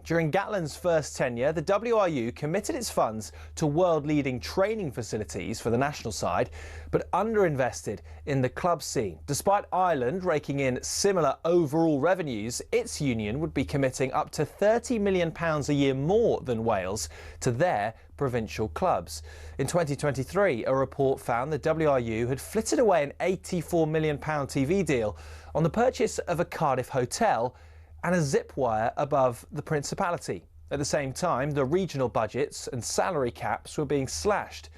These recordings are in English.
During Gatland's first tenure, the WRU committed its funds to world-leading training facilities for the national side, but underinvested in the club scene. Despite Ireland raking in similar overall revenues, its union would be committing up to £30 million a year more than Wales to their provincial clubs. In 2023, a report found the WRU had flitted away an £84 million TV deal on the purchase of a Cardiff hotel and a zip wire above the Principality. At the same time, the regional budgets and salary caps were being slashed,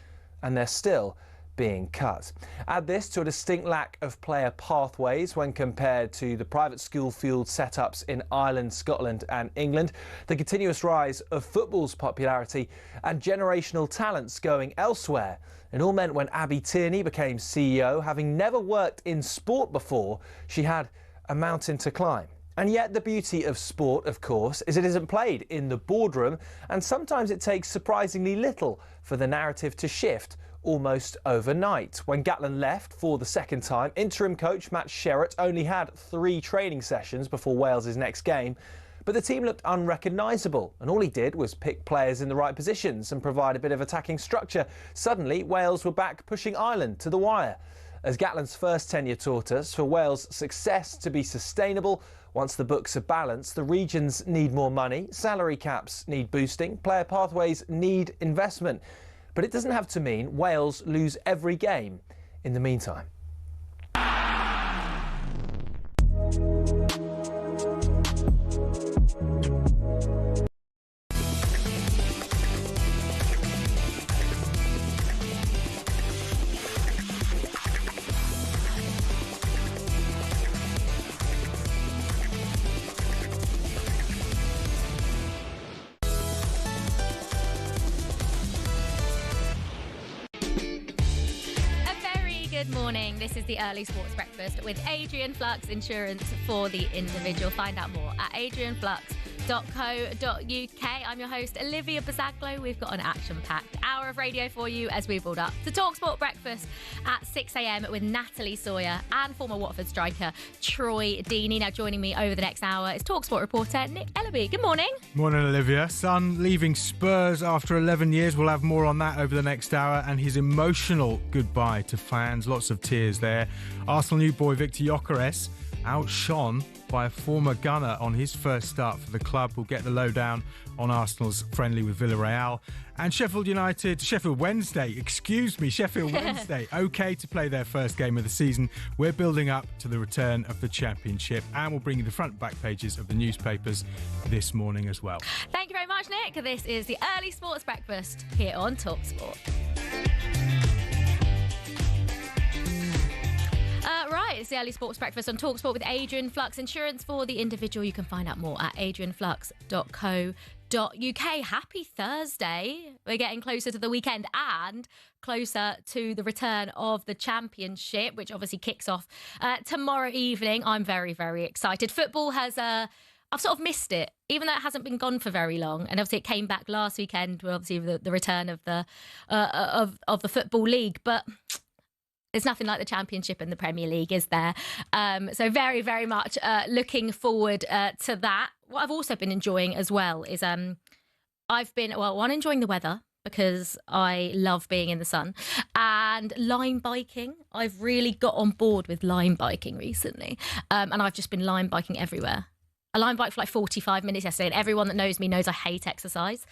and they're still being cut. Add this to a distinct lack of player pathways when compared to the private school-fueled setups in Ireland, Scotland and England, the continuous rise of football's popularity and generational talents going elsewhere. It all meant when Abby Tierney became CEO, having never worked in sport before, she had a mountain to climb. And yet the beauty of sport, of course, is it isn't played in the boardroom, and sometimes it takes surprisingly little for the narrative to shift almost overnight. When Gatland left for the second time, interim coach Matt Sherratt only had 3 training sessions before Wales' next game, but the team looked unrecognisable, and all he did was pick players in the right positions and provide a bit of attacking structure. Suddenly, Wales were back pushing Ireland to the wire. As Gatland's first tenure taught us, for Wales' success to be sustainable, once the books are balanced, the regions need more money, salary caps need boosting, player pathways need investment. But it doesn't have to mean Wales lose every game in the meantime. Good morning. This is the Early Sports Breakfast with Adrian Flux Insurance for the individual. Find out more at adrianflux.co.uk. I'm your host, Olivia Buzaglo. We've got an action-packed hour of radio for you as we build up to talkSPORT Breakfast at 6 a.m. with Natalie Sawyer and former Watford striker Troy Deeney. Now joining me over the next hour is talkSPORT reporter Nick Ellaby. Good morning. Morning, Olivia. Son leaving Spurs after 11 years. We'll have more on that over the next hour, and his emotional goodbye to fans. Lots of tears there. Arsenal new boy Victor Gyökeres outshone by a former gunner on his first start for the club. We'll get the lowdown on Arsenal's friendly with Villarreal. And Sheffield Wednesday, okay to play their first game of the season. We're building up to the return of the Championship, and we'll bring you the front and back pages of the newspapers this morning as well. Thank you very much, Nick. This is the Early Sports Breakfast here on talkSPORT. Right, it's the Early Sports Breakfast on talkSPORT with Adrian Flux Insurance for the individual. You can find out more at adrianflux.co.uk. Happy Thursday. We're getting closer to the weekend and closer to the return of the Championship, which obviously kicks off tomorrow evening. I'm very, very excited. Football has... I've sort of missed it, even though it hasn't been gone for very long. And obviously it came back last weekend with obviously the return of the Football League. But... there's nothing like the Championship and the Premier League, is there? So very, very much looking forward to that. What I've also been enjoying as well is I've been, enjoying the weather because I love being in the sun, and line biking. I've really got on board with line biking recently, and I've just been line biking everywhere. I line biked for like 45 minutes yesterday, and everyone that knows me knows I hate exercise.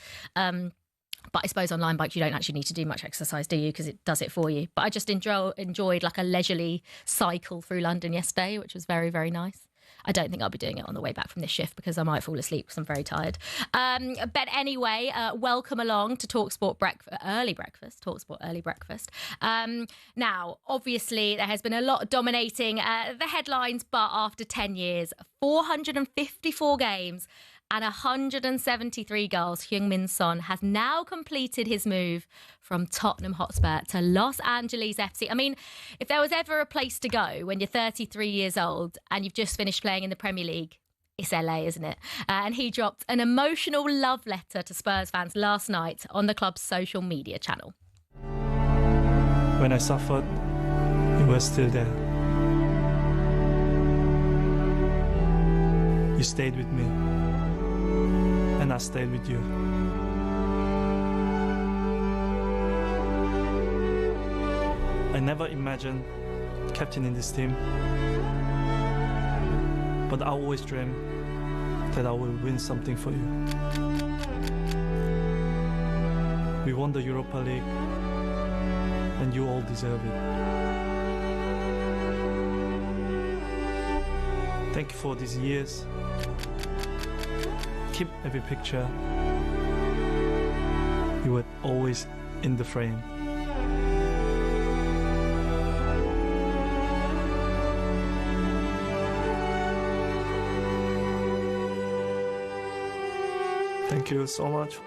But I suppose on line bikes, you don't actually need to do much exercise, do you? Because it does it for you. But I just enjoyed like a leisurely cycle through London yesterday, which was very, very nice. I don't think I'll be doing it on the way back from this shift because I might fall asleep because I'm very tired. But anyway, welcome along to talkSPORT Early Breakfast. talkSPORT Early Breakfast. Now, obviously, there has been a lot dominating the headlines, but after 10 years, 454 games, and 173 goals, Heung-min Son has now completed his move from Tottenham Hotspur to Los Angeles FC. I mean, if there was ever a place to go when you're 33 years old and you've just finished playing in the Premier League, it's LA, isn't it? And he dropped an emotional love letter to Spurs fans last night on the club's social media channel. When I suffered, you were still there. You stayed with me. and I stayed with you. I never imagined captaining this team, but I always dreamed that I will win something for you. We won the Europa League, and you all deserve it. Thank you for these years. Keep every picture. You were always in the frame. Thank you so much.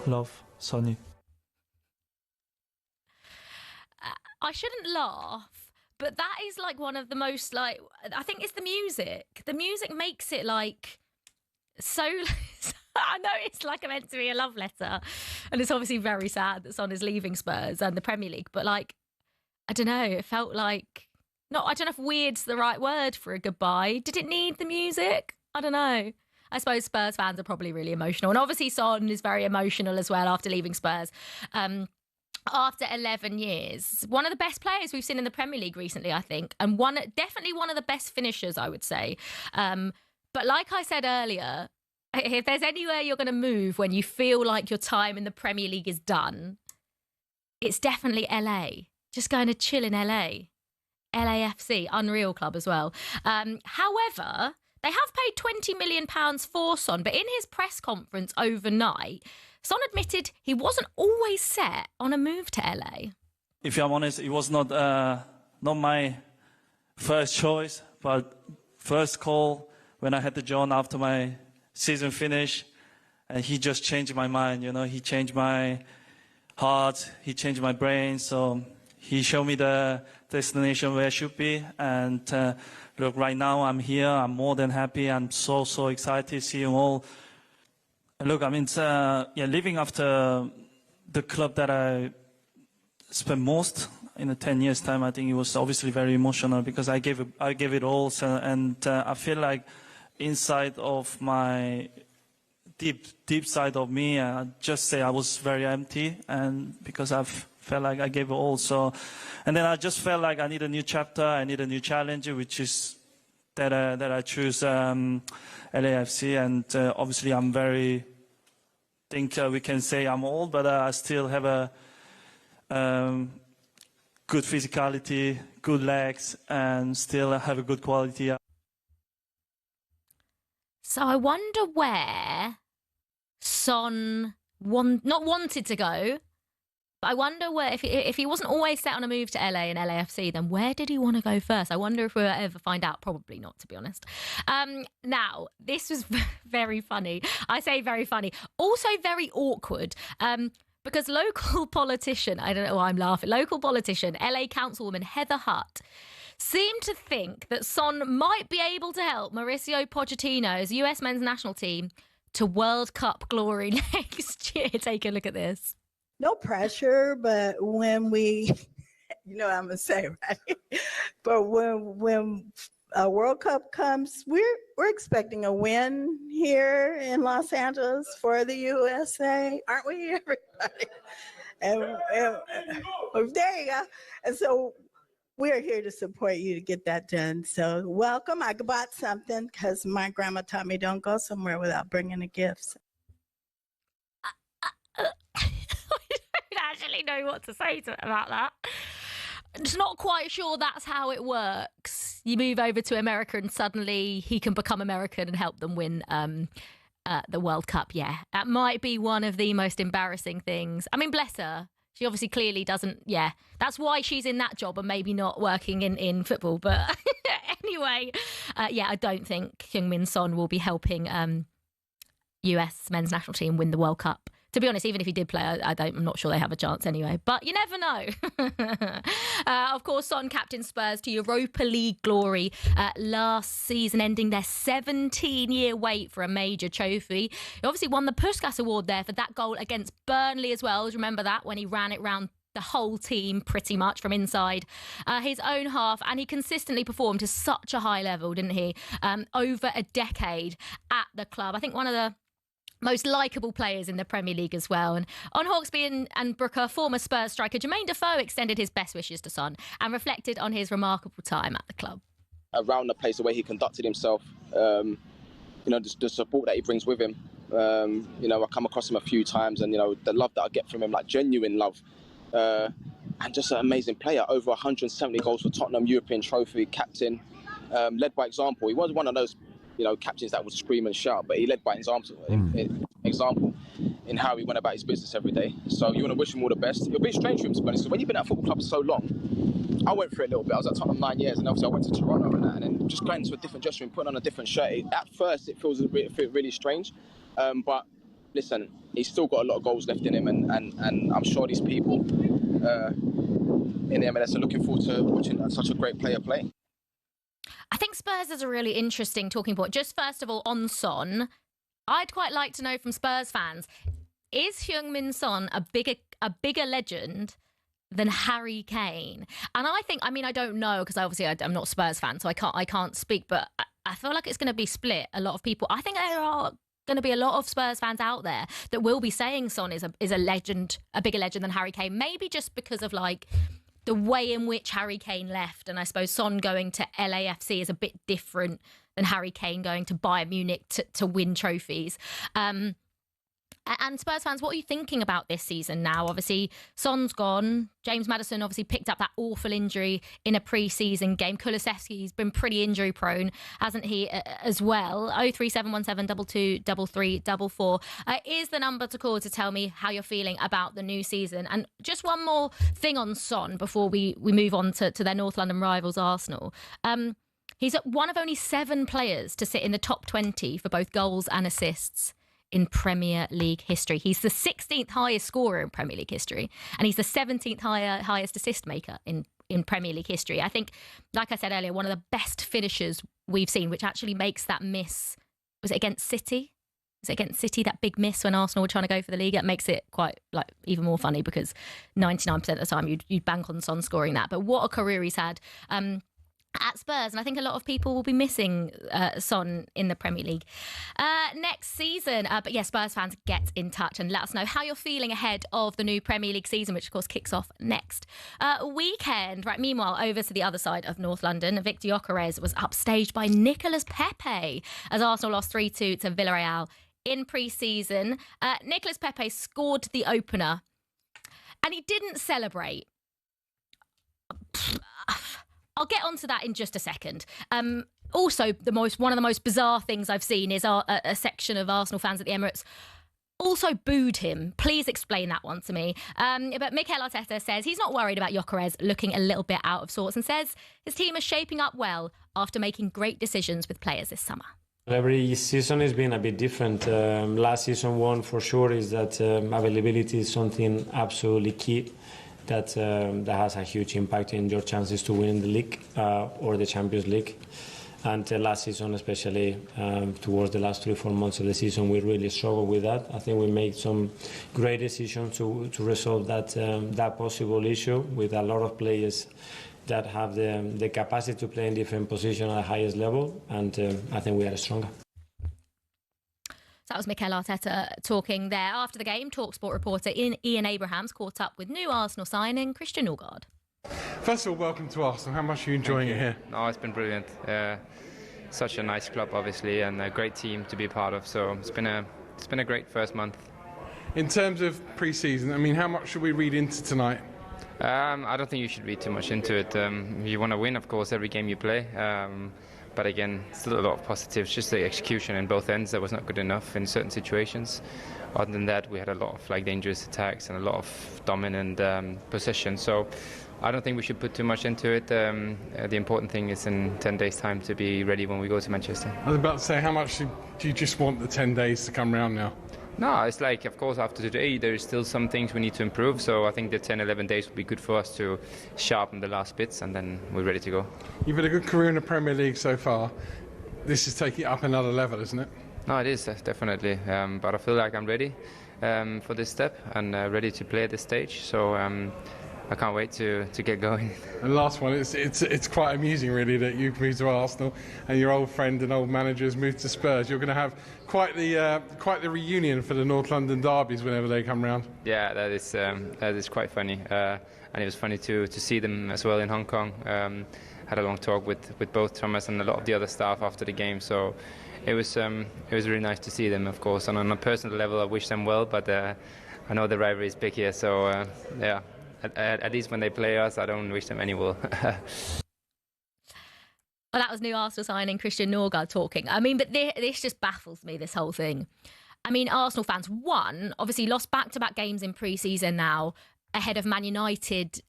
Love, Sonny. I shouldn't laugh, but that is like one of the most I think it's the music. The music makes it like so. I know it's like meant to be a love letter, and it's obviously very sad that Son is leaving Spurs and the Premier League. But like, I don't know, it felt like I don't know if weird's the right word for a goodbye. Did it need the music? I don't know. I suppose Spurs fans are probably really emotional. And obviously Son is very emotional as well after leaving Spurs. After 11 years. One of the best players we've seen in the Premier League recently, I think. And definitely one of the best finishers, I would say. But like I said earlier, if there's anywhere you're going to move when you feel like your time in the Premier League is done, it's definitely LA. Just going to chill in LA. LAFC, unreal club as well. However, they have paid £20 million for Son, but in his press conference overnight, Son admitted he wasn't always set on a move to LA. If I'm honest, it was not my first choice, but first call when I had to join after my season finish, and he just changed my mind. You know, he changed my heart, he changed my brain. So he showed me the destination where I should be, and look, right now I'm here. I'm more than happy. I'm so excited seeing all. Look, I mean, living after the club that I spent most in the 10 years time, I think it was obviously very emotional because I gave it all. So, and I feel like inside of my deep side of me, I just say I was very empty, and because I've felt like I gave it all. So, and then I just felt like I need a new chapter. I need a new challenge, which is that I choose LAFC, and obviously I'm very. Think we can say I'm old, but I still have a good physicality, good legs, and still have a good quality. So I wonder where Son not wanted to go, but I wonder where if he wasn't always set on a move to LA and LAFC, then where did he want to go first? I wonder if we'll ever find out. Probably not, to be honest. Now, this was very funny. I say very funny. Also very awkward. Because local politician, I don't know why I'm laughing, local politician, LA Councilwoman Heather Hutt, seemed to think that Son might be able to help Mauricio Pochettino's US men's national team to World Cup glory next year. Take a look at this. No pressure, but when we, you know what I'm going to say, right? But when a World Cup comes, we're expecting a win here in Los Angeles for the USA, aren't we, everybody? And there you go. And so we're here to support you to get that done. So welcome. I bought something because my grandma taught me don't go somewhere without bringing a gift. Actually know what to say about that. Just not quite sure that's how it works. You move over to America and suddenly he can become American and help them win the World Cup. Yeah, that might be one of the most embarrassing things. I mean, bless her. She obviously clearly doesn't. Yeah, that's why she's in that job and maybe not working in football. But anyway, yeah, I don't think Heung-min Son will be helping US men's national team win the World Cup. To be honest, even if he did play, I'm not sure they have a chance anyway. But you never know. Of course, Son captained Spurs to Europa League glory last season, ending their 17-year wait for a major trophy. He obviously won the Puskas Award there for that goal against Burnley as well. Remember that, when he ran it round the whole team pretty much from inside his own half, and he consistently performed to such a high level, didn't he, over a decade at the club. I think one of the most likeable players in the Premier League as well. And on Hawksby and Brooker, former Spurs striker Jermaine Defoe extended his best wishes to Son and reflected on his remarkable time at the club. Around the place, the way he conducted himself, you know, the support that he brings with him. You know, I come across him a few times, and you know, the love that I get from him, like genuine love, and just an amazing player. Over 170 goals for Tottenham, European trophy, captain, led by example. He was one of those, you know, captains that would scream and shout, but he led by example. In how he went about his business every day. So you want to wish him all the best. It'll be strange for him, to be honest. So when you've been at a football club for so long, I went through it a little bit. I was at Tottenham 9 years, and obviously I went to Toronto and that, and then just going to a different dressing room, putting on a different shirt. At first, it feels really strange, but listen, he's still got a lot of goals left in him, and I'm sure these people in the MLS are looking forward to watching such a great player play. I think Spurs is a really interesting talking point. Just first of all, on Son, I'd quite like to know from Spurs fans, is Heung-min Son a bigger legend than Harry Kane? And I think, I mean, I don't know, because obviously I'm not a Spurs fan, so I can't speak, but I feel like it's going to be split. A lot of people, I think there are going to be a lot of Spurs fans out there that will be saying Son is a legend, a bigger legend than Harry Kane, maybe just because of like the way in which Harry Kane left. And I suppose Son going to LAFC is a bit different than Harry Kane going to Bayern Munich to win trophies. And Spurs fans, what are you thinking about this season now? Obviously, Son's gone. James Maddison obviously picked up that awful injury in a pre-season game. Kulusevski's been pretty injury prone, hasn't he, as well? 03717 223344 is the number to call to tell me how you're feeling about the new season. And just one more thing on Son before we move on to their North London rivals, Arsenal. He's one of only 7 players to sit in the top 20 for both goals and assists in Premier League history. He's the 16th highest scorer in Premier League history, and he's the 17th highest assist maker in Premier League history. I think, like I said earlier, one of the best finishers we've seen, which actually makes that miss, was it against City? Was it against City, that big miss when Arsenal were trying to go for the league? That makes it quite like even more funny, because 99% of the time you'd bank on Son scoring that. But what a career he's had at Spurs, and I think a lot of people will be missing Son in the Premier League next season. But yeah, Spurs fans, get in touch and let us know how you're feeling ahead of the new Premier League season, which of course kicks off next weekend. Right, meanwhile, over to the other side of North London, Victor Gyökeres was upstaged by Nicolas Pepe as Arsenal lost 3-2 to Villarreal in pre-season. Nicolas Pepe scored the opener, and he didn't celebrate. I'll get onto that in just a second. Also, one of the most bizarre things I've seen is a section of Arsenal fans at the Emirates also booed him. Please explain that one to me. But Mikel Arteta says he's not worried about Gyökeres looking a little bit out of sorts, and says his team is shaping up well after making great decisions with players this summer. Every season has been a bit different. Last season, one for sure is that availability is something absolutely key. That has a huge impact in your chances to win the league or the Champions League. And last season, especially towards the last 3-4 months of the season, we really struggled with that. I think we made some great decisions to resolve that possible issue with a lot of players that have the capacity to play in different positions at the highest level, and I think we are stronger. That was Mikel Arteta talking there. After the game, talkSPORT reporter Ian Abrahams caught up with new Arsenal signing Christian Nørgaard. First of all, welcome to Arsenal. How much are you enjoying it here? No, it's been brilliant. Such a nice club, obviously, and a great team to be part of. So it's been a great first month. In terms of pre-season, I mean, how much should we read into tonight? I don't think you should read too much into it. You want to win, of course, every game you play. But again, still a lot of positives. Just the execution in both ends that was not good enough in certain situations. Other than that, we had a lot of dangerous attacks and a lot of dominant possession. So I don't think we should put too much into it. The important thing is in 10 days' time to be ready when we go to Manchester. I was about to say, how much do you just want the 10 days to come round now? No, it's of course, after today, there's still some things we need to improve. So I think the 10, 11 days will be good for us to sharpen the last bits, and then we're ready to go. You've had a good career in the Premier League so far. This is taking it up another level, isn't it? No, it is, definitely. But I feel like I'm ready for this step and ready to play at this stage. So I can't wait to get going. And last one, it's quite amusing really that you've moved to Arsenal and your old friend and old manager has moved to Spurs. You're going to have quite the reunion for the North London derbies whenever they come round. Yeah, that is quite funny, and it was funny to see them as well in Hong Kong. Had a long talk with both Thomas and a lot of the other staff after the game, so it was really nice to see them, of course. And on a personal level, I wish them well, but I know the rivalry is big here, so yeah. At least when they play us, I don't wish them any well. Well, that was new Arsenal signing Christian Norgard talking. I mean, but this just baffles me, this whole thing. I mean, Arsenal fans, obviously lost back-to-back games in pre-season now ahead of Man United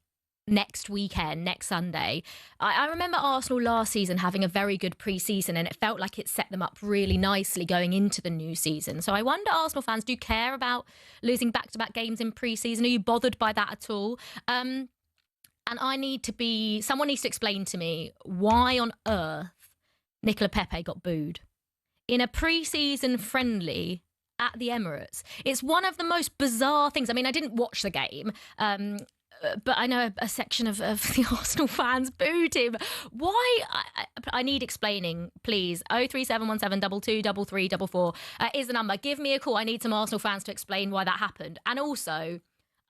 next weekend, next Sunday. I remember Arsenal last season having a very good pre-season and it felt like it set them up really nicely going into the new season. So I wonder, Arsenal fans, do you care about losing back-to-back games in pre-season? Are you bothered by that at all? And someone needs to explain to me why on earth Nicola Pepe got booed in a pre-season friendly at the Emirates. It's one of the most bizarre things. I mean, I didn't watch the game, but I know a section of the Arsenal fans booed him. Why? I need explaining, please. 03717 223344 is the number. Give me a call. I need some Arsenal fans to explain why that happened. And also,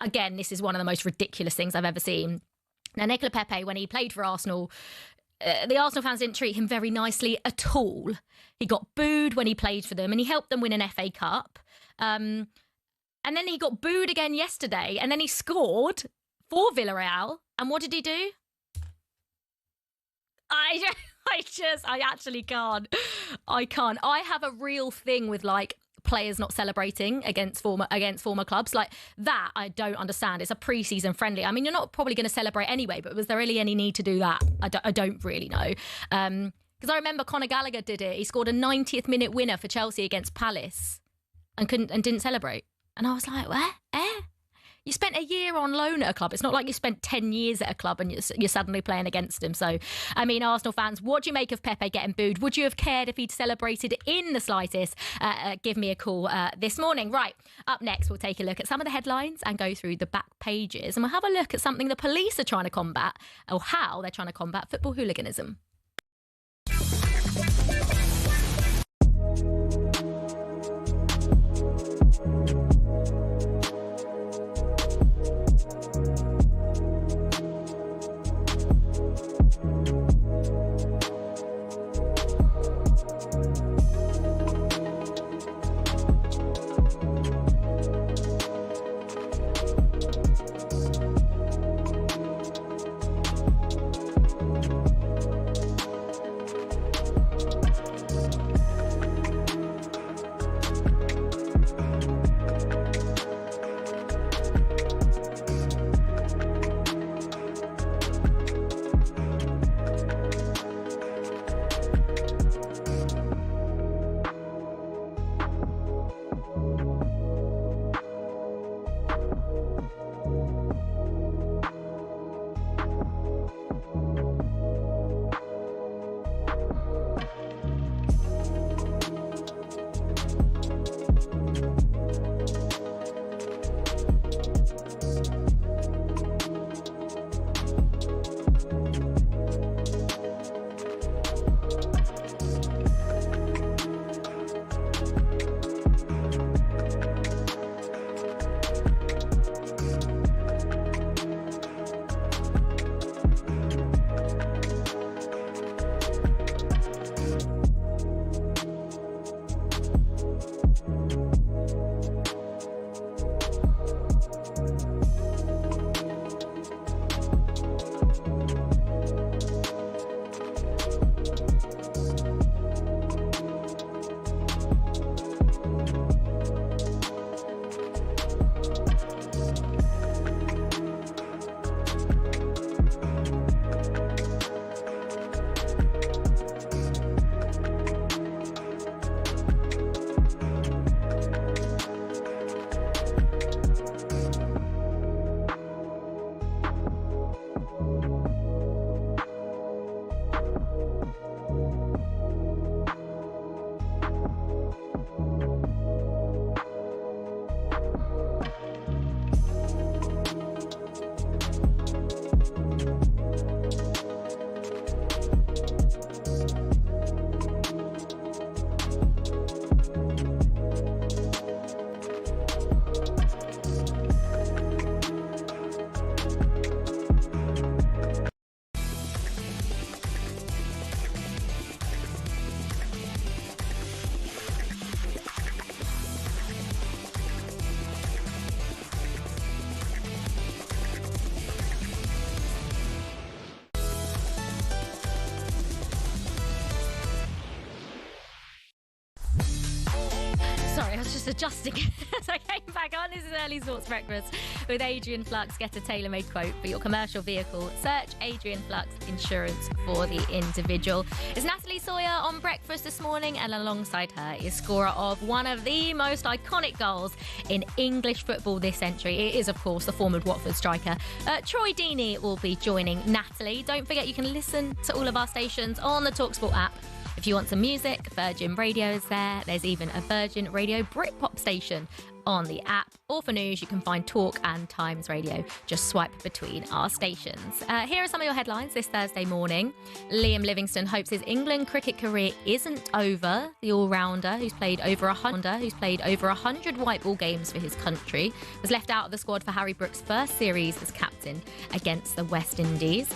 again, this is one of the most ridiculous things I've ever seen. Now, Nicola Pepe, when he played for Arsenal, the Arsenal fans didn't treat him very nicely at all. He got booed when he played for them and he helped them win an FA Cup. And then he got booed again yesterday and then he scored for Villarreal. And what did he do? I actually can't. I can't. I have a real thing with like players not celebrating against former clubs. Like that, I don't understand. It's a pre-season friendly. I mean, you're not probably going to celebrate anyway, but was there really any need to do that? I don't really know. Because I remember Conor Gallagher did it. He scored a 90th minute winner for Chelsea against Palace and didn't celebrate. And I was like, where? You spent a year on loan at a club. It's not like you spent 10 years at a club and you're suddenly playing against him. So, I mean, Arsenal fans, what do you make of Pepe getting booed? Would you have cared if he'd celebrated in the slightest? Give me a call this morning. Right, up next, we'll take a look at some of the headlines and go through the back pages. And we'll have a look at something the police are trying to combat, or how they're trying to combat football hooliganism. just adjusting as I came back on. This is Early Sports Breakfast with Adrian Flux. Get a tailor-made quote for your commercial vehicle. Search Adrian Flux Insurance for the individual. It's Natalie Sawyer on breakfast this morning, and alongside her is scorer of one of the most iconic goals in English football this century. It is, of course, the former Watford striker. Troy Deeney will be joining Natalie. Don't forget you can listen to all of our stations on the talkSPORT app. If you want some music, Virgin Radio is there. There's even a Virgin Radio Britpop station on the app. Or for news, you can find Talk and Times Radio. Just swipe between our stations. Here are some of your headlines this Thursday morning. Liam Livingstone hopes his England cricket career isn't over. The all-rounder, who's played over 100 white ball games for his country, was left out of the squad for Harry Brook's first series as captain against the West Indies.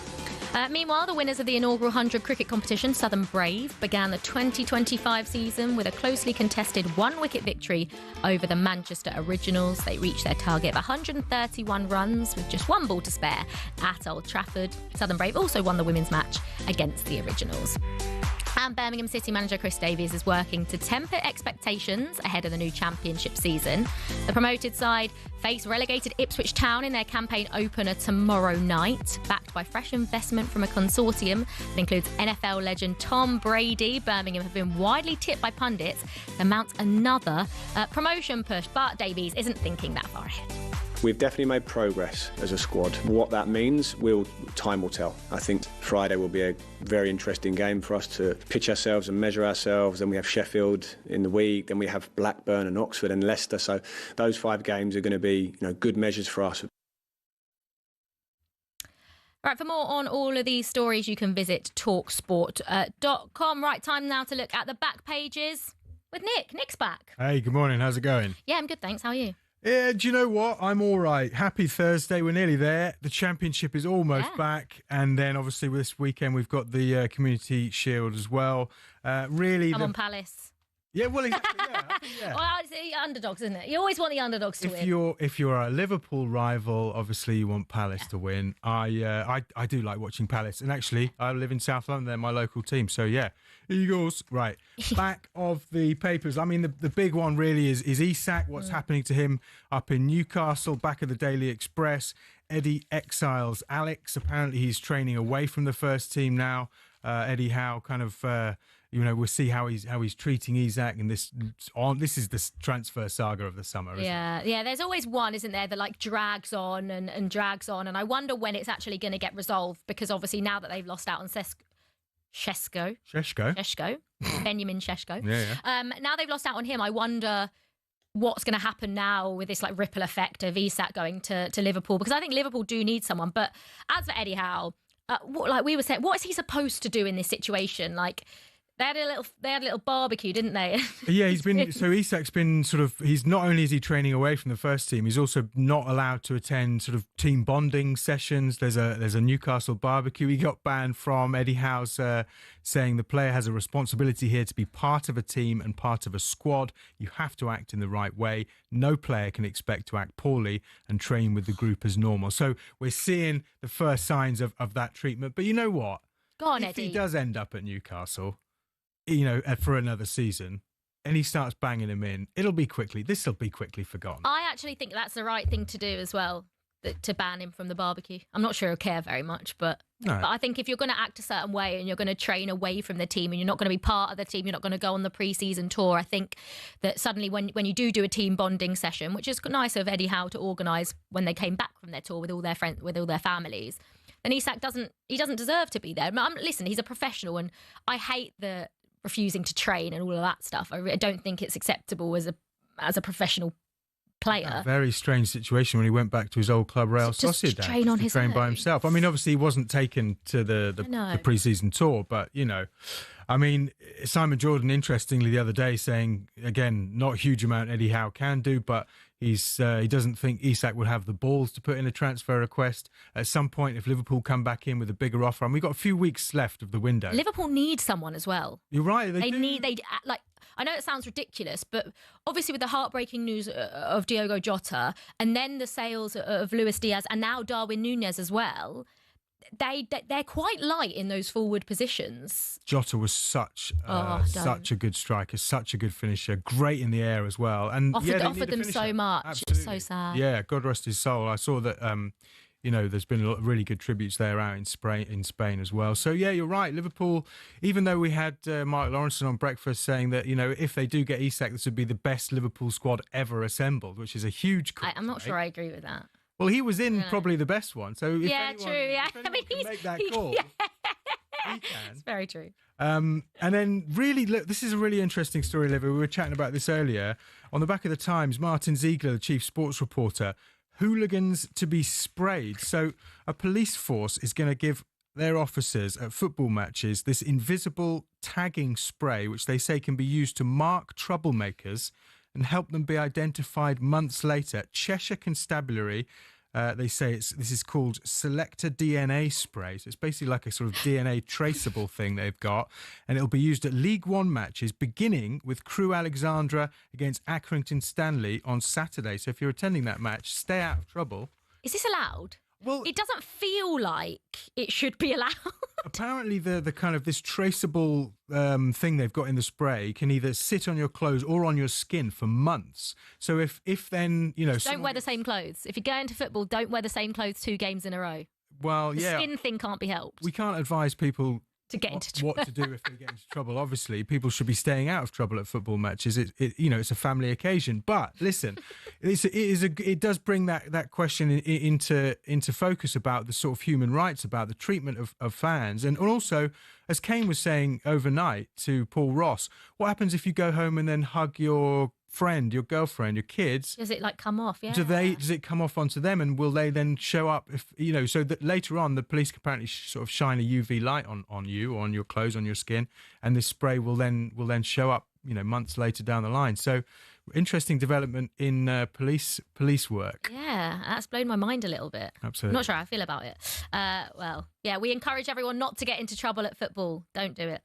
Meanwhile, the winners of the inaugural 100 cricket competition, Southern Brave, began the 2025 season with a closely contested one-wicket victory over the Manchester Originals. They reached their target of 131 runs with just one ball to spare at Old Trafford. Southern Brave also won the women's match against the Originals. And Birmingham City manager Chris Davies is working to temper expectations ahead of the new championship season. The promoted side face relegated Ipswich Town in their campaign opener tomorrow night. Backed by fresh investment from a consortium that includes NFL legend Tom Brady, Birmingham have been widely tipped by pundits to mount another promotion push. But Davies isn't thinking that far ahead. We've definitely made progress as a squad. What that means, time will tell. I think Friday will be a very interesting game for us to pitch ourselves and measure ourselves. Then we have Sheffield in the week, then we have Blackburn and Oxford and Leicester. So those 5 games are going to be, good measures for us. Right, for more on all of these stories, you can visit talksport.com. Right, time now to look at the back pages with Nick. Nick's back. Hey, good morning. How's it going? Yeah, I'm good, thanks. How are you? Yeah, do you know what? I'm all right. Happy Thursday. We're nearly there. The championship is almost back. And then obviously this weekend we've got the Community Shield as well. Come on, Palace. Yeah, well, exactly. Yeah. Well, it's the underdogs, isn't it? You always want the underdogs to win. If you're a Liverpool rival, obviously you want Palace to win. I do like watching Palace, and actually I live in South London. They're my local team, so yeah, Eagles. Right, back of the papers. I mean, the big one really is Isak. What's happening to him up in Newcastle? Back of the Daily Express. Eddie exiles Alex. Apparently he's training away from the first team now. Eddie Howe kind of. We'll see how he's treating Isak, and this is the transfer saga of the summer, isn't it? Yeah. There's always one, isn't there, that drags on and drags on, and I wonder when it's actually going to get resolved, because obviously now that they've lost out on Šeško, Benjamin Šeško. Yeah. Now they've lost out on him. I wonder what's going to happen now with this ripple effect of Isak going to Liverpool, because I think Liverpool do need someone. But as for Eddie Howe, we were saying, what is he supposed to do in this situation? They had a little barbecue, didn't they? Yeah, Isak's been he's not only is he training away from the first team, he's also not allowed to attend team bonding sessions. There's a Newcastle barbecue he got banned from. Eddie Howe's saying the player has a responsibility here to be part of a team and part of a squad. You have to act in the right way. No player can expect to act poorly and train with the group as normal. So we're seeing the first signs of that treatment. But you know what? Go on, if Eddie. He does end up at Newcastle, for another season, and he starts banging him in, this will be quickly forgotten. I actually think that's the right thing to do as well, to ban him from the barbecue. I'm not sure he'll care very much, but I think if you're going to act a certain way and you're going to train away from the team and you're not going to be part of the team, you're not going to go on the pre-season tour, I think that suddenly when you do a team bonding session, which is nice of Eddie Howe to organise when they came back from their tour with all their friends, with all their families, then Isak doesn't deserve to be there. Listen, he's a professional, and I hate the refusing to train and all of that stuff. I don't think it's acceptable as a professional player. A very strange situation when he went back to his old club, Real Sociedad, to train on his train own by himself. I mean, obviously he wasn't taken to the pre-season tour, but Simon Jordan, interestingly, the other day saying, again, not a huge amount Eddie Howe can do, but he doesn't think Isak would have the balls to put in a transfer request at some point if Liverpool come back in with a bigger offer. And we've got a few weeks left of the window. Liverpool need someone as well. You're right. I know it sounds ridiculous, but obviously with the heartbreaking news of Diogo Jota and then the sales of Luis Diaz and now Darwin Núñez as well, they're quite light in those forward positions. Jota was such a good striker, such a good finisher, great in the air as well, and offered them so much. Absolutely. It's so sad. Yeah, God rest his soul. I saw that. There's been a lot of really good tributes there out in Spain as well. So yeah, you're right. Liverpool, even though we had Mark Lawrenson on breakfast saying that if they do get Isak, this would be the best Liverpool squad ever assembled, which is a huge. I'm not sure I agree with that. Well, he was in probably the best one. So if anyone, true. Yeah, if anyone can make that call. He can. It's very true. And then really, look, this is a really interesting story, Olivia. We were chatting about this earlier. On the back of the Times, Martin Ziegler, the chief sports reporter, hooligans to be sprayed. So a police force is going to give their officers at football matches this invisible tagging spray, which they say can be used to mark troublemakers and help them be identified months later. Cheshire Constabulary, they say this is called selector DNA spray. So it's basically like a sort of DNA traceable thing they've got. And it'll be used at League One matches, beginning with Crewe Alexandra against Accrington Stanley on Saturday. So if you're attending that match, stay out of trouble. Is this allowed? Well, it doesn't feel like it should be allowed. Apparently, the kind of this traceable thing they've got in the spray can either sit on your clothes or on your skin for months. So if then don't wear the same clothes. If you're going to football, don't wear the same clothes 2 games in a row. Well, the skin thing can't be helped. We can't advise people to get into trouble. What to do if they get into trouble. Obviously, people should be staying out of trouble at football matches. It's a family occasion. But listen, it does bring that question into focus about the sort of human rights, about the treatment of fans, and also, as Kane was saying overnight to Paul Ross, what happens if you go home and then hug your friend, your girlfriend, your kids? Does it come off? Yeah. Does it come off onto them, and will they then show up if so that later on the police can apparently sort of shine a UV light on you, on your clothes, on your skin, and this spray will then show up months later down the line. So interesting development in police work. Yeah, that's blown my mind a little bit. Absolutely. I'm not sure how I feel about it. Well, yeah, we encourage everyone not to get into trouble at football. Don't do it.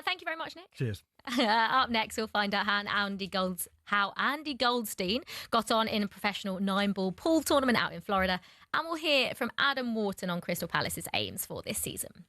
Thank you very much, Nick. Cheers. Up next, we'll find out how Andy Goldstein got on in a professional 9-ball pool tournament out in Florida. And we'll hear from Adam Wharton on Crystal Palace's aims for this season.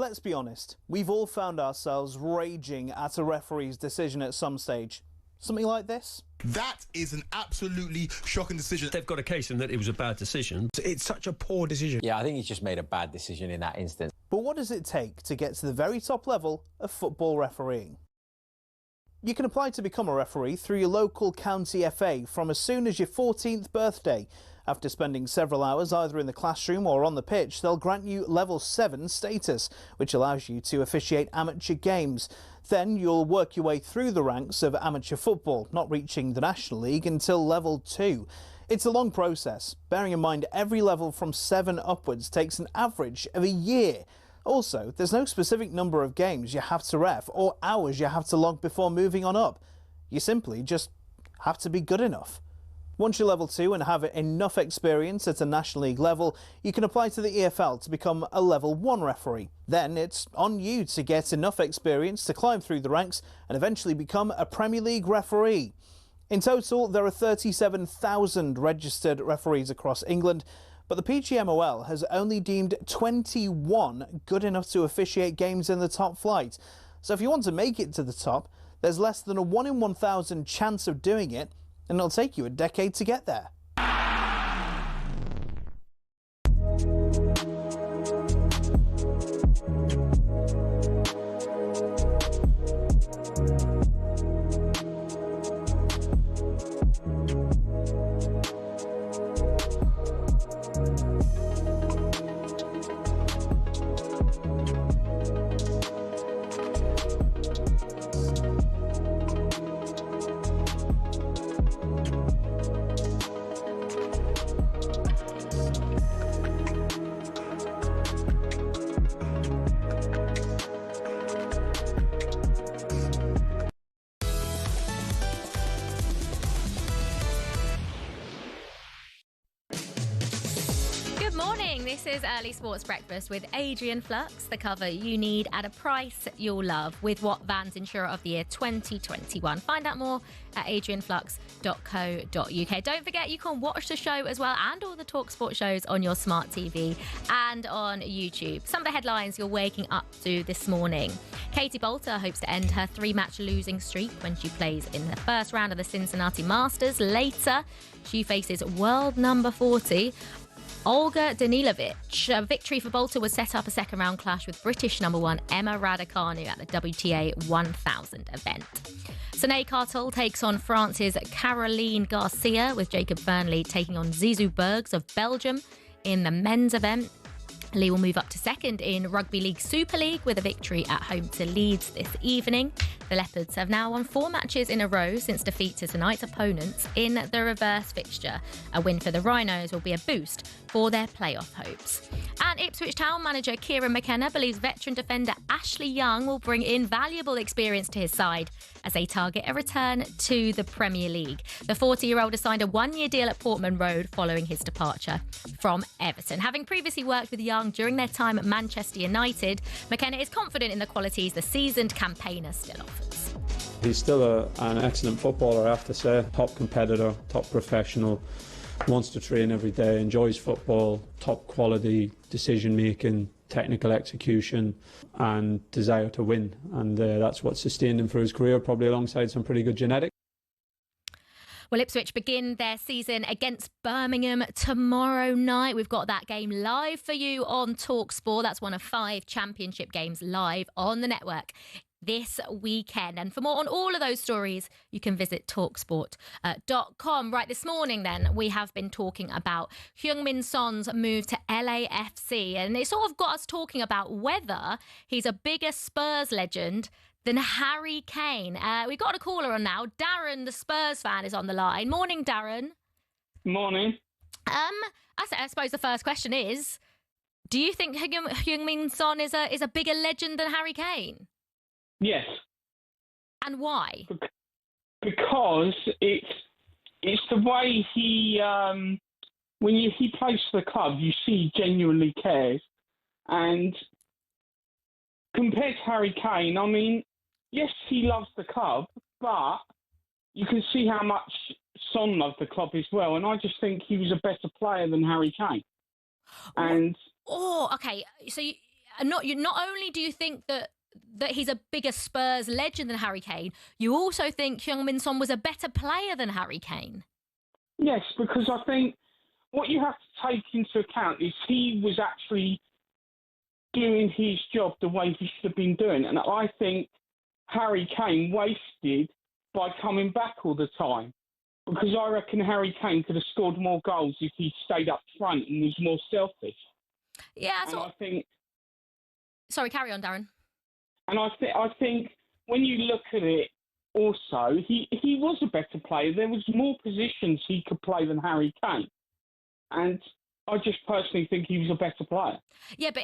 Let's be honest, we've all found ourselves raging at a referee's decision at some stage. Something like this? That is an absolutely shocking decision. They've got a case in that it was a bad decision. It's such a poor decision. Yeah, I think he's just made a bad decision in that instance. But what does it take to get to the very top level of football refereeing? You can apply to become a referee through your local county FA from as soon as your 14th birthday. After spending several hours either in the classroom or on the pitch, they'll grant you level 7 status, which allows you to officiate amateur games. Then you'll work your way through the ranks of amateur football, not reaching the National League until level 2. It's a long process, bearing in mind every level from 7 upwards takes an average of a year. Also, there's no specific number of games you have to ref or hours you have to log before moving on up. You simply just have to be good enough. Once you're level 2 and have enough experience at a National League level, you can apply to the EFL to become a level 1 referee. Then it's on you to get enough experience to climb through the ranks and eventually become a Premier League referee. In total, there are 37,000 registered referees across England, but the PGMOL has only deemed 21 good enough to officiate games in the top flight. So if you want to make it to the top, there's less than a 1 in 1,000 chance of doing it, and it'll take you a decade to get there. This is Early Sports Breakfast with Adrian Flux, the cover you need at a price you'll love with What Van's Insurer of the Year 2021. Find out more at adrianflux.co.uk. Don't forget you can watch the show as well and all the talkSPORT shows on your smart TV and on YouTube. Some of the headlines you're waking up to this morning. Katie Boulter hopes to end her 3-match losing streak when she plays in the first round of the Cincinnati Masters. Later, she faces world number 40, Olga Danilovic. A victory for Boulter would set up a second-round clash with British number 1 Emma Raducanu at the WTA 1000 event. Sine Cartel takes on France's Caroline Garcia, with Jacob Fernley taking on Zizou Bergs of Belgium in the men's event. Lee will move up to second in Rugby League Super League with a victory at home to Leeds this evening. The Leopards have now won 4 matches in a row since defeat to tonight's opponents in the reverse fixture. A win for the Rhinos will be a boost for their playoff hopes. And Ipswich Town manager Kieran McKenna believes veteran defender Ashley Young will bring invaluable experience to his side as they target a return to the Premier League. The 40-year-old has signed a 1-year deal at Portman Road following his departure from Everton. Having previously worked with Young during their time at Manchester United, McKenna is confident in the qualities the seasoned campaigner still offers. He's still an excellent footballer, I have to say. Top competitor, top professional, wants to train every day, enjoys football, top quality decision making, technical execution and desire to win. And that's what sustained him for his career, probably alongside some pretty good genetics. Well, Ipswich begin their season against Birmingham tomorrow night. We've got that game live for you on talkSPORT. That's one of 5 championship games live on the network this weekend. And for more on all of those stories, you can visit talksport.com. Right, this morning then, we have been talking about Heung-min Son's move to LAFC. And it sort of got us talking about whether he's a bigger Spurs legend than Harry Kane. We've got a caller on now. Darren, the Spurs fan, is on the line. Morning, Darren. Morning. I suppose the first question is, do you think Heung-min Son is a bigger legend than Harry Kane? Yes. And why? Because it's the way he when he plays for the club, you see he genuinely cares. And compared to Harry Kane, I mean, yes, he loves the club, but you can see how much Son loved the club as well. And I just think he was a better player than Harry Kane. And okay, so not only do you think that he's a bigger Spurs legend than Harry Kane, you also think Heung-min Son was a better player than Harry Kane. Yes, because I think what you have to take into account is he was actually doing his job the way he should have been doing. And I think Harry Kane wasted by coming back all the time. Because I reckon Harry Kane could have scored more goals if he stayed up front and was more selfish. Yeah, I think. Sorry, carry on, Darren. And I think when you look at it, also he was a better player. There was more positions he could play than Harry Kane, and I just personally think he was a better player. Yeah, but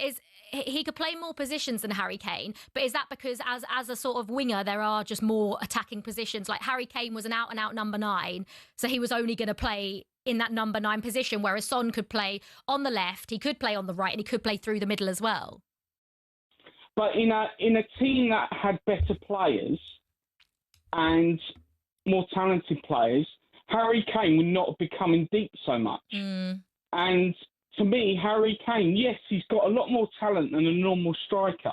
he could play more positions than Harry Kane, but is that because as a sort of winger, there are just more attacking positions? Like Harry Kane was an out-and-out number 9, so he was only going to play in that number 9 position, whereas Son could play on the left, he could play on the right, and he could play through the middle as well. But in a team that had better players and more talented players, Harry Kane would not have been coming deep so much. And to me, Harry Kane, yes, he's got a lot more talent than a normal striker.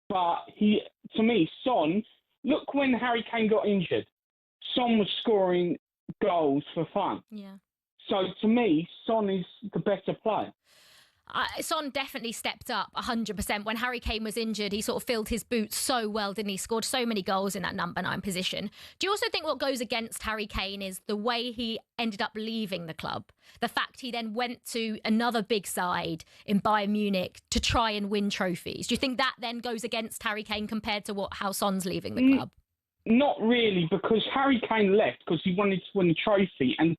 But to me, Son, look when Harry Kane got injured, Son was scoring goals for fun. Yeah. So to me, Son is the better player. Son definitely stepped up 100%. When Harry Kane was injured, he sort of filled his boots so well, didn't he? Scored so many goals in that number 9 position. Do you also think what goes against Harry Kane is the way he ended up leaving the club? The fact he then went to another big side in Bayern Munich to try and win trophies. Do you think that then goes against Harry Kane compared to how Son's leaving the club? Not really, because Harry Kane left because he wanted to win a trophy, and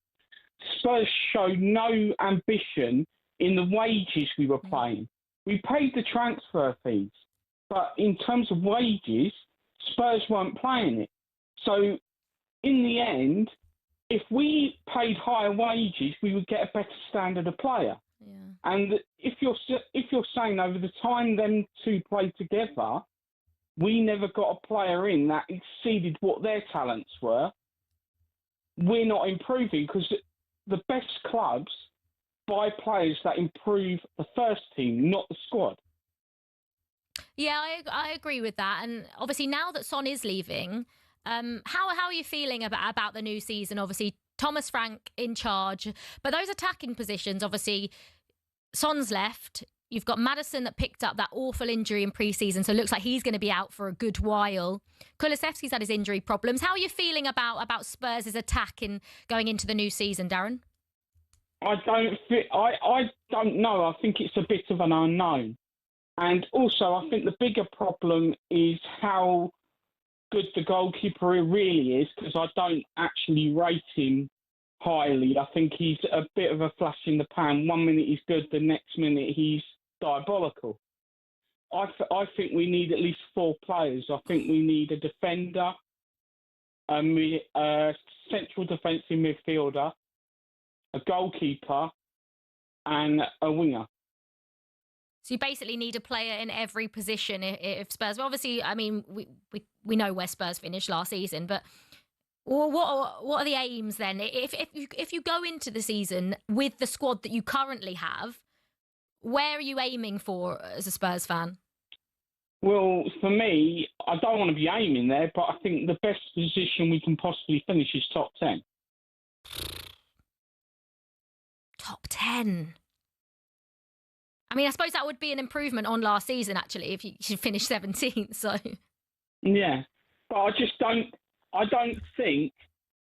Spurs showed no ambition in the wages we were paying. We paid the transfer fees, but in terms of wages, Spurs weren't paying it. So in the end, if we paid higher wages, we would get a better standard of player. Yeah. And if you're saying over the time them two played together, we never got a player in that exceeded what their talents were, we're not improving, because the best clubs buy players that improve the first team, not the squad. Yeah, I agree with that. And obviously now that Son is leaving, how are you feeling about the new season? Obviously, Thomas Frank in charge, but those attacking positions, obviously, Son's left. You've got Maddison that picked up that awful injury in pre-season, so it looks like he's going to be out for a good while. Kulusevski's had his injury problems. How are you feeling about Spurs' attack going into the new season, Darren? I don't know. I think it's a bit of an unknown. And also, I think the bigger problem is how good the goalkeeper really is, because I don't actually rate him highly. I think he's a bit of a flash in the pan. 1 minute he's good, the next minute he's diabolical. I think we need at least 4 players. I think we need a defender, a central defensive midfielder, a goalkeeper, and a winger. So you basically need a player in every position if Spurs. Well, obviously, I mean, we know where Spurs finished last season, but what are the aims then? If you go into the season with the squad that you currently have, where are you aiming for as a Spurs fan? Well, for me, I don't want to be aiming there, but I think the best position we can possibly finish is top 10. Top 10. I mean, I suppose that would be an improvement on last season, actually, if you should finish 17th. So yeah, but I don't think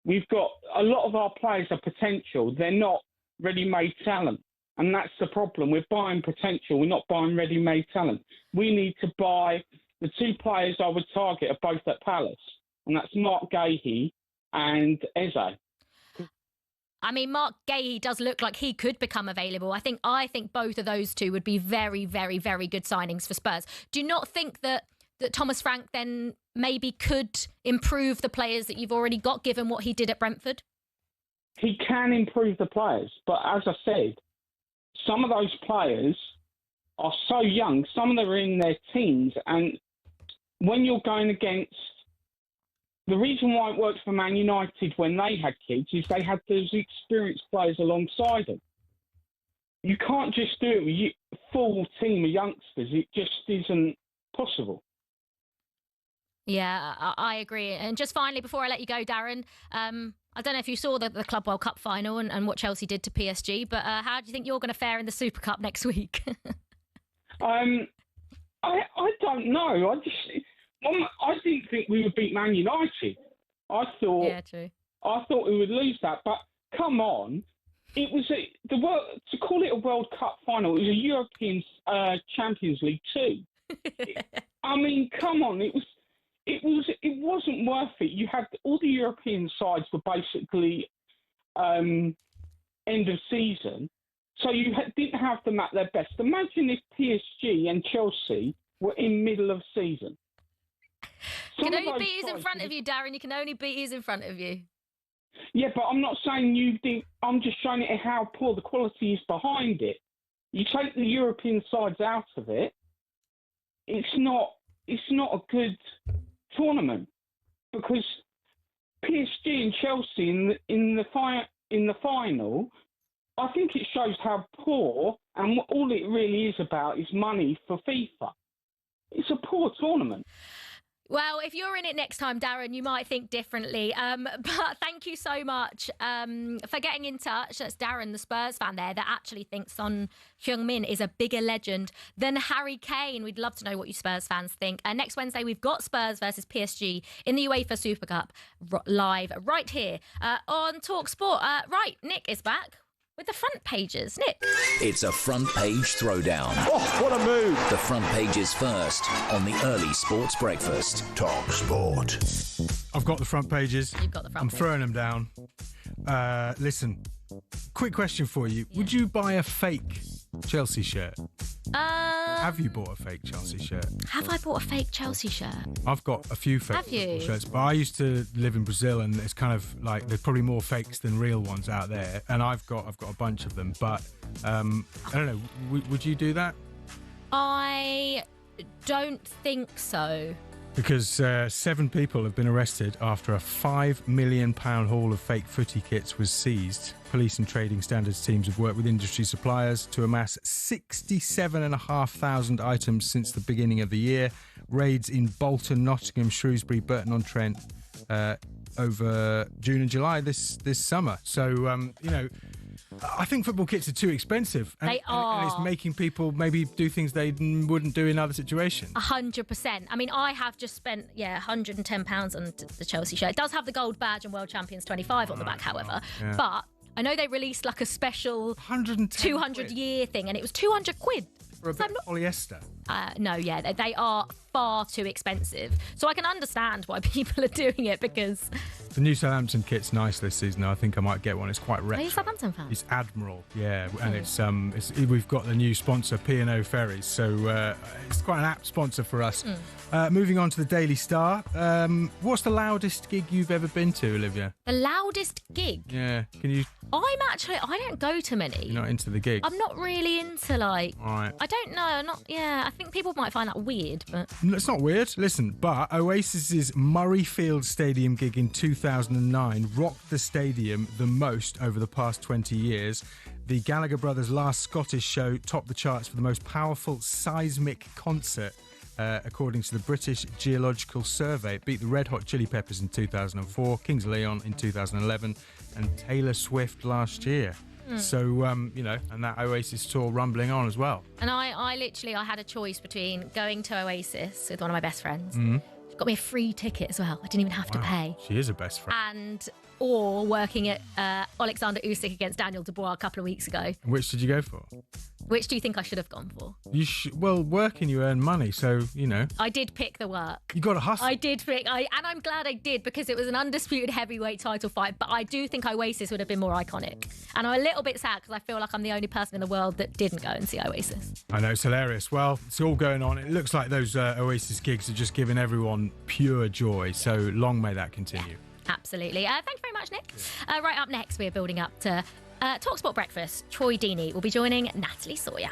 we've got a lot of our players are potential. They're not ready-made talent, and that's the problem. We're buying potential. We're not buying ready-made talent. We need to buy the 2 players I would target are both at Palace, and that's Mark Gahey and Eze. I mean, Mark Gahey does look like he could become available. I think both of those 2 would be very, very, very good signings for Spurs. Do you not think that Thomas Frank then maybe could improve the players that you've already got, given what he did at Brentford? He can improve the players, but as I said, some of those players are so young. Some of them are in their teens, and when you're going against... The reason why it worked for Man United when they had kids is they had those experienced players alongside them. You can't just do it with full team of youngsters, it just isn't possible. Yeah, I agree. And just finally, before I let you go, Darren, I don't know if you saw the Club World Cup final and what Chelsea did to PSG, but how do you think you're going to fare in the Super Cup next week? I don't know. I didn't think we would beat Man United. I thought we would lose that. But come on, it was to call it a World Cup final. It was a European Champions League too. I mean, come on, it wasn't worth it. You had all the European sides were basically end of season, so you didn't have them at their best. Imagine if PSG and Chelsea were in middle of season. You can only beat who's in front of you, Darren. You can only beat who's in front of you. Yeah, but I'm not saying you did. I'm just showing it how poor the quality is behind it. You take the European sides out of it, it's not a good tournament, because PSG and Chelsea in the final, I think it shows how poor, and all it really is about is money for FIFA. It's a poor tournament. Well, if you're in it next time, Darren, you might think differently. But thank you so much for getting in touch. That's Darren, the Spurs fan there, that actually thinks Son Heung-min is a bigger legend than Harry Kane. We'd love to know what you Spurs fans think. Next Wednesday, we've got Spurs versus PSG in the UEFA Super Cup live right here on talkSPORT. Right, Nick is back with the front pages. Nick. It's a front page throwdown. Oh, what a move. The front pages first on the early sports breakfast. talkSPORT. I've got the front pages. You've got the front I'm pages. throwing them down. Listen, quick question for you. Yeah. Would you buy a fake Chelsea shirt? Have you bought a fake Chelsea shirt? Have I bought a fake Chelsea shirt? I've got a few fake shirts, but I used to live in Brazil, and it's kind of like there's probably more fakes than real ones out there, and I've got a bunch of them. But I don't know. Would you do that? I don't think so. Because 7 people have been arrested after a £5 million haul of fake footy kits was seized. Police and trading standards teams have worked with industry suppliers to amass 67,500 items since the beginning of the year. Raids in Bolton, Nottingham, Shrewsbury, Burton-on-Trent over June and July this summer. So, I think football kits are too expensive. They are. And it's making people maybe do things they wouldn't do in other situations. 100%. I mean, I have just spent, £110 on the Chelsea shirt. It does have the gold badge and World Champions 25 on the back, however. Yeah. But I know they released like a special 200-year thing, and it was £200. For a bit of polyester? They are far too expensive. So I can understand why people are doing it, because... The new Southampton kit's nice this season. I think I might get one. It's quite retro. Are you a Southampton fan? It's Admiral, yeah. And it's we've got the new sponsor, P&O Ferries. So it's quite an apt sponsor for us. Moving on to the Daily Star. What's the loudest gig you've ever been to, Olivia? The loudest gig? Yeah. Can you... I don't go to many. You're not into the gigs? I'm not really into I don't know. I think people might find that weird, but... No, it's not weird. Listen, but Oasis's Murrayfield Stadium gig in 2009 rocked the stadium the most over the past 20 years. The Gallagher Brothers' last Scottish show topped the charts for the most powerful seismic concert, according to the British Geological Survey. It beat the Red Hot Chili Peppers in 2004, Kings of Leon in 2011, and Taylor Swift last year. So, and that Oasis tour rumbling on as well. And I had a choice between going to Oasis with one of my best friends. She got me a free ticket as well. I didn't even have to pay. She is a best friend. Or working at Alexander Usyk against Daniel Dubois a couple of weeks ago. Which did you go for? Which do you think I should have gone for? Well, working you earn money, so, I did pick the work. You got to hustle. I did pick, and I'm glad I did, because it was an undisputed heavyweight title fight, but I do think Oasis would have been more iconic. And I'm a little bit sad, because I feel like I'm the only person in the world that didn't go and see Oasis. I know, it's hilarious. Well, it's all going on. It looks like those Oasis gigs are just giving everyone pure joy, so long may that continue. Absolutely. Thank you very much, Nick. Right up next, we're building up to talkSPORT Breakfast. Troy Deeney will be joining Natalie Sawyer.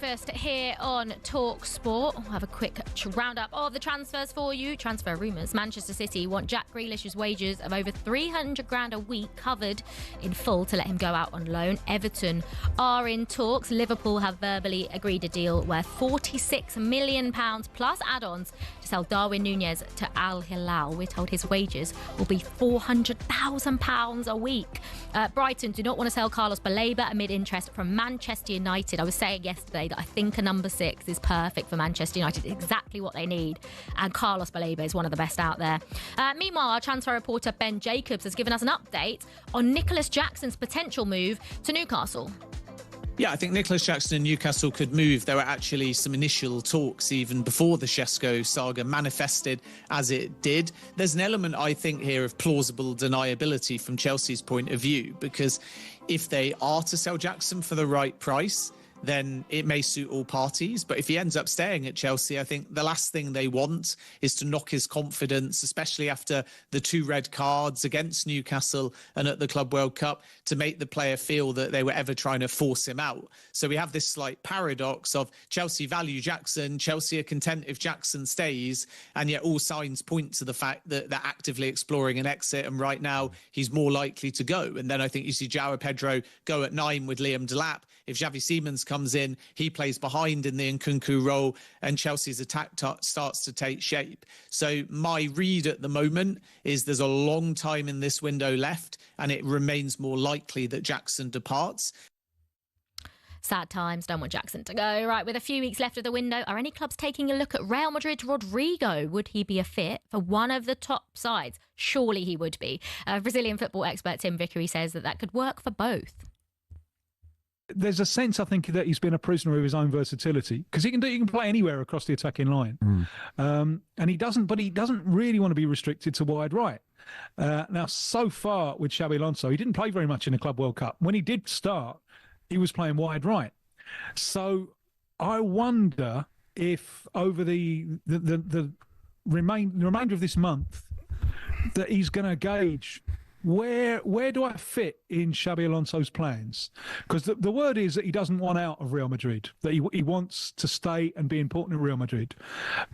breakfast here on talkSPORT. We'll have a quick roundup of the transfers for you. Transfer rumours. Manchester City want Jack Grealish's wages of over 300 grand a week covered in full to let him go out on loan. Everton are in talks. Liverpool have verbally agreed a deal worth £46 million plus add-ons to sell Darwin Núñez to Al Hilal. We're told his wages will be £400,000 a week. Brighton do not want to sell Carlos Baleba amid interest from Manchester United. I was saying yesterday that I think a number 6 is perfect for Manchester United, exactly what they need. And Carlos Baleba is one of the best out there. Meanwhile, our transfer reporter Ben Jacobs has given us an update on Nicholas Jackson's potential move to Newcastle. Yeah, I think Nicholas Jackson and Newcastle could move. There were actually some initial talks even before the Šeško saga manifested as it did. There's an element, I think, here of plausible deniability from Chelsea's point of view, because if they are to sell Jackson for the right price, then it may suit all parties. But if he ends up staying at Chelsea, I think the last thing they want is to knock his confidence, especially after the 2 red cards against Newcastle and at the Club World Cup, to make the player feel that they were ever trying to force him out. So we have this slight paradox of Chelsea value Jackson, Chelsea are content if Jackson stays, and yet all signs point to the fact that they're actively exploring an exit, and right now he's more likely to go. And then I think you see João Pedro go at 9 with Liam Delap. If Xavi Simons comes in, he plays behind in the Nkunku role, and Chelsea's attack starts to take shape. So my read at the moment is there's a long time in this window left, and it remains more likely that Jackson departs. Sad times, don't want Jackson to go. Right, with a few weeks left of the window, are any clubs taking a look at Real Madrid's Rodrigo? Would he be a fit for one of the top sides? Surely he would be. Brazilian football expert Tim Vickery says that could work for both. There's a sense, I think, that he's been a prisoner of his own versatility, because he can play anywhere across the attacking line, and he doesn't really want to be restricted to wide right. Now, so far with Xabi Alonso, he didn't play very much in the Club World Cup. When he did start, he was playing wide right. So I wonder if over the remainder of this month that he's going to gauge where do I fit in Xabi Alonso's plans? Because the word is that he doesn't want out of Real Madrid, that he wants to stay and be important in Real Madrid.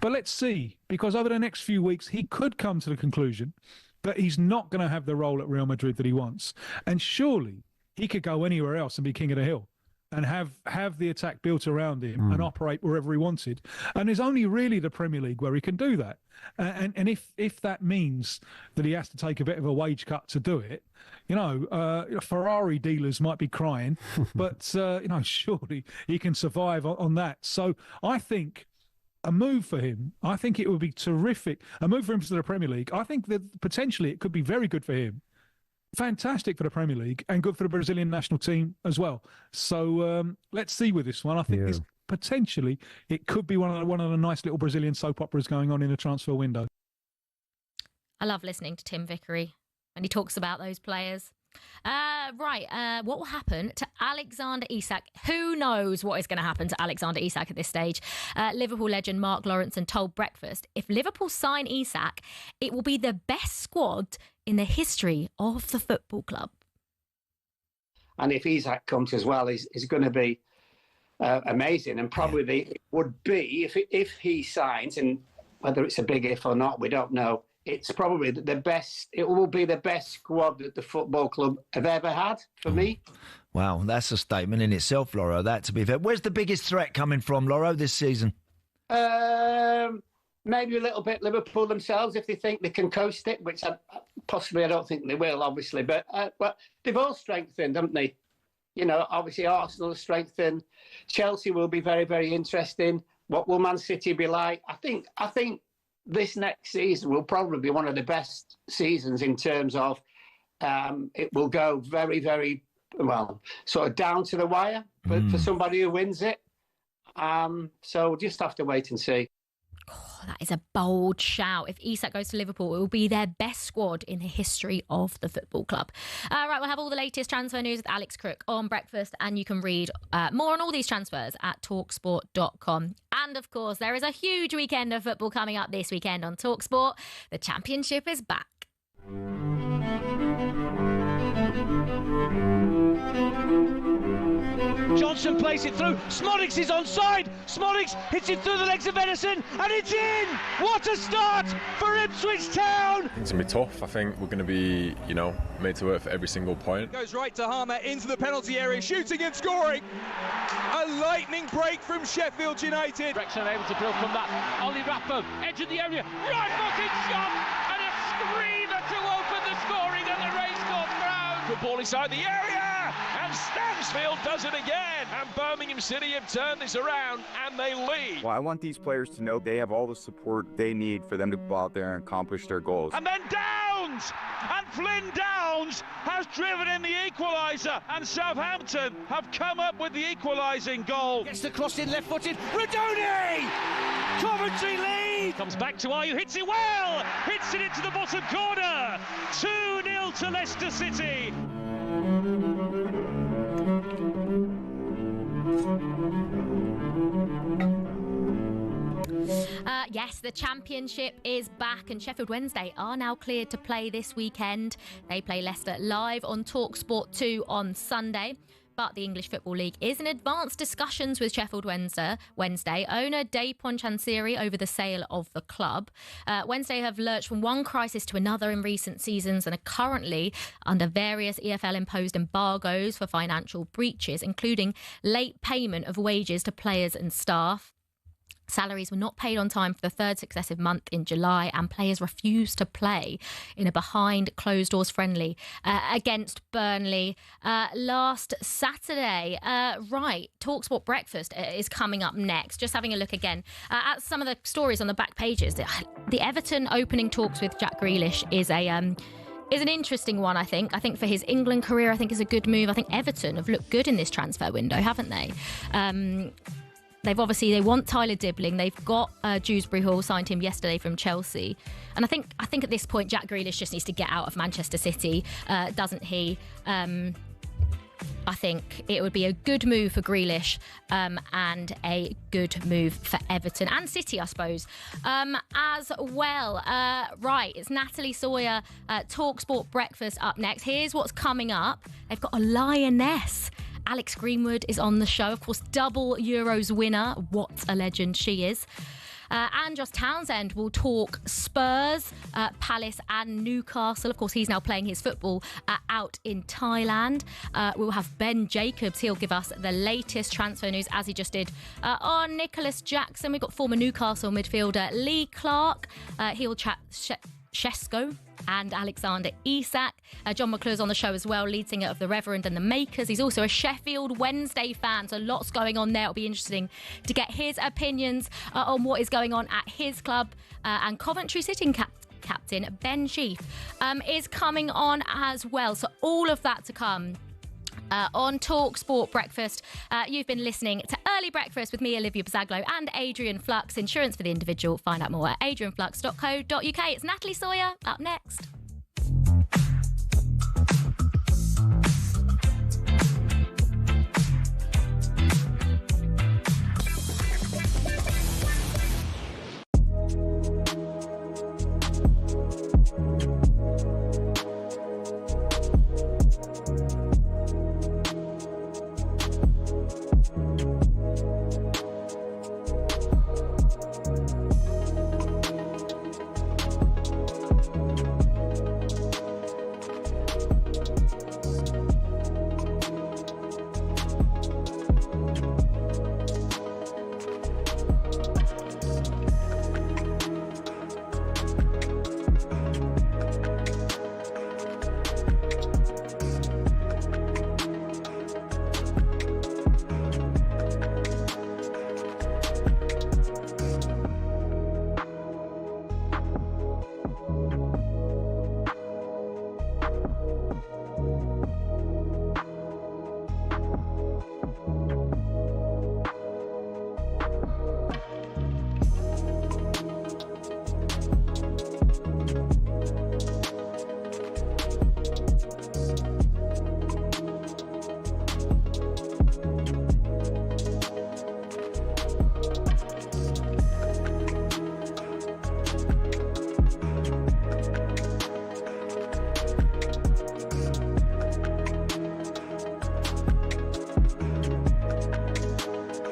But let's see, because over the next few weeks, he could come to the conclusion that he's not going to have the role at Real Madrid that he wants. And surely he could go anywhere else and be king of the hill and have the attack built around him and operate wherever he wanted. And there's only really the Premier League where he can do that. And if that means that he has to take a bit of a wage cut to do it, Ferrari dealers might be crying, but, surely he can survive on that. So I think a move for him, I think it would be terrific. A move for him to the Premier League, I think that potentially it could be very good for him. Fantastic for the Premier League and good for the Brazilian national team as well. So let's see with this one. I think potentially it could be one of the nice little Brazilian soap operas going on in the transfer window. I love listening to Tim Vickery when he talks about those players. What will happen to Alexander Isak? Who knows what is going to happen to Alexander Isak at this stage? Liverpool legend Mark Lawrenson told Breakfast, if Liverpool sign Isak, it will be the best squad in the history of the football club. And if Isak comes as well, he's going to be amazing. And probably it would be, if he signs, and whether it's a big if or not, we don't know, it's probably the best. It will be the best squad that the football club have ever had, for me. Wow, that's a statement in itself, Loro, that to be fair. Where's the biggest threat coming from, Loro, this season? Maybe a little bit Liverpool themselves, if they think they can coast it, which I don't think they will, obviously. But they've all strengthened, haven't they? Obviously Arsenal has strengthened. Chelsea will be very, very interesting. What will Man City be like? I think this next season will probably be one of the best seasons in terms of it will go very, very well, sort of down to the wire for somebody who wins it. So we'll just have to wait and see. Oh, that is a bold shout. If Isak goes to Liverpool, it will be their best squad in the history of the football club. Right, we'll have all the latest transfer news with Alex Crook on Breakfast, and you can read more on all these transfers at talksport.com. And of course, there is a huge weekend of football coming up this weekend on talkSPORT. The Championship is back. Johnson plays it through. Smodics is onside. Smodics hits it through the legs of Edison, and it's in. What a start for Ipswich Town. It's going to be tough. I think we're going to be, made to work for every single point. Goes right to Harmer into the penalty area, shooting and scoring. A lightning break from Sheffield United. Wrexham able to build from that. Ollie Rathbone, edge of the area, right-footed shot, and a screamer to open the scoring, and the race course crowd. Good ball inside the area, and Stansfield does it again. And Birmingham City have turned this around, and they lead. Well, I want these players to know they have all the support they need for them to go out there and accomplish their goals. And then Downs! And Flynn Downs has driven in the equaliser, and Southampton have come up with the equalising goal. Gets the cross in left-footed, Radoni! Coventry lead! Comes back to Ayew, hits it well! Hits it into the bottom corner! 2-0 to Leicester City. Yes, the Championship is back, and Sheffield Wednesday are now cleared to play this weekend. They play Leicester live on talkSPORT 2 on Sunday. But the English Football League is in advanced discussions with Sheffield Wednesday owner Dapon Chansiri over the sale of the club. Wednesday have lurched from one crisis to another in recent seasons and are currently under various EFL-imposed embargoes for financial breaches, including late payment of wages to players and staff. Salaries were not paid on time for the third successive month in July, and players refused to play in a behind closed doors friendly against Burnley last Saturday. Right, talkSPORT Breakfast is coming up next. Just having a look again at some of the stories on the back pages. The Everton opening talks with Jack Grealish is an interesting one, I think. I think for his England career, I think is a good move. I think Everton have looked good in this transfer window, haven't they? They want Tyler Dibbling. They've got Dewsbury Hall, signed him yesterday from Chelsea. And I think at this point, Jack Grealish just needs to get out of Manchester City, doesn't he? I think it would be a good move for Grealish and a good move for Everton and City, I suppose, as well. Right, it's Natalie Sawyer, talkSPORT Breakfast up next. Here's what's coming up. They've got a lioness. Alex Greenwood is on the show. Of course, double Euros winner. What a legend she is. And Josh Townsend will talk Spurs, Palace and Newcastle. Of course, he's now playing his football out in Thailand. We'll have Ben Jacobs. He'll give us the latest transfer news, as he just did on Nicholas Jackson. We've got former Newcastle midfielder Lee Clark. He'll chat Shesko and Alexander Isak. John McClure's on the show as well, lead singer of The Reverend and The Makers. He's also a Sheffield Wednesday fan, so lots going on there. It'll be interesting to get his opinions on what is going on at his club. And Coventry sitting captain Ben Sheaf is coming on as well. So all of that to come on talkSPORT Breakfast. You've been listening to Early Breakfast with me, Olivia Buzaglo, and Adrian Flux. Insurance for the individual. Find out more at adrianflux.co.uk. It's Natalie Sawyer up next.